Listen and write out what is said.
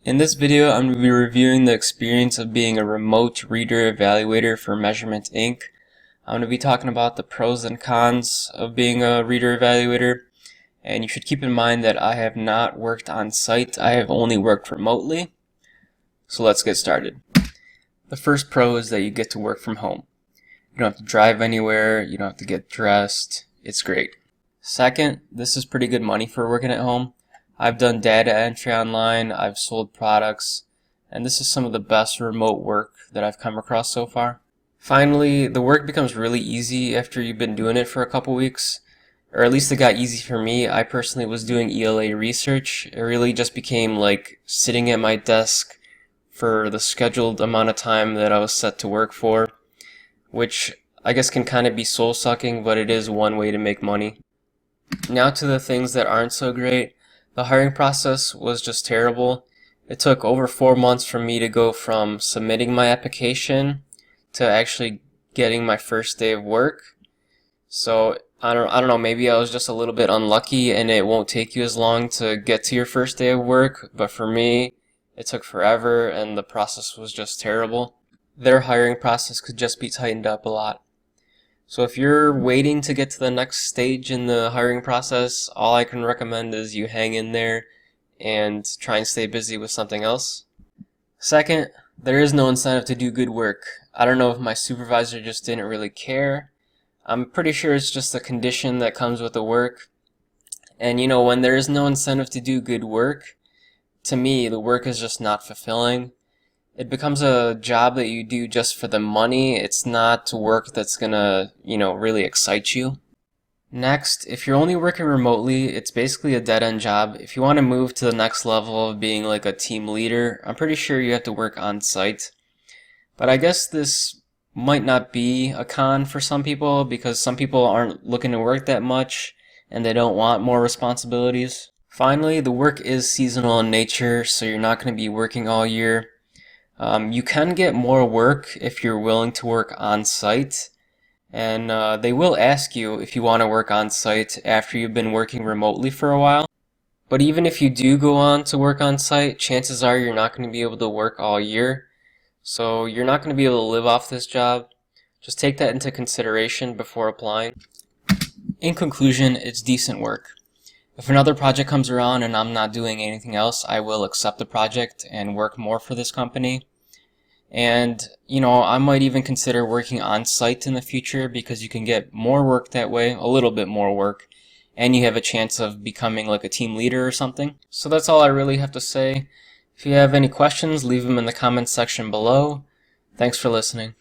In this video, I'm going to be reviewing the experience of being a remote reader evaluator for Measurement Inc. I'm going to be talking about the pros and cons of being a reader evaluator, and you should keep in mind that I have not worked on site. I have only worked remotely. So let's get started. The first pro is that you get to work from home. You don't have to drive anywhere, you don't have to get dressed. It's great. Second, this is pretty good money for working at home. I've done data entry online, I've sold products, and this is some of the best remote work that I've come across so far. Finally, the work becomes really easy after you've been doing it for a couple weeks, or at least it got easy for me. I personally was doing ELA research. It really just became like sitting at my desk for the scheduled amount of time that I was set to work for, which I guess can kind of be soul-sucking, but it is one way to make money. Now to the things that aren't so great. The hiring process was just terrible. It took over 4 months for me to go from submitting my application to actually getting my first day of work. So I don't know, maybe I was just a little bit unlucky and it won't take you as long to get to your first day of work, but for me it took forever and the process was just terrible. Their hiring process could just be tightened up a lot. So if you're waiting to get to the next stage in the hiring process, all I can recommend is you hang in there and try and stay busy with something else. Second, there is no incentive to do good work. I don't know if my supervisor just didn't really care. I'm pretty sure it's just a condition that comes with the work. And when there is no incentive to do good work, to me, the work is just not fulfilling. It becomes a job that you do just for the money. It's not work that's gonna, really excite you. Next, if you're only working remotely, it's basically a dead-end job. If you want to move to the next level of being like a team leader, I'm pretty sure you have to work on site. But I guess this might not be a con for some people because some people aren't looking to work that much and they don't want more responsibilities. Finally, the work is seasonal in nature, so you're not going to be working all year. You can get more work if you're willing to work on site, and they will ask you if you want to work on site after you've been working remotely for a while. But even if you do go on to work on site, chances are you're not going to be able to work all year, so you're not going to be able to live off this job. Just take that into consideration before applying. In conclusion, it's decent work. If another project comes around and I'm not doing anything else, I will accept the project and work more for this company. And, I might even consider working on site in the future because you can get more work that way, a little bit more work, and you have a chance of becoming like a team leader or something. So that's all I really have to say. If you have any questions, leave them in the comments section below. Thanks for listening.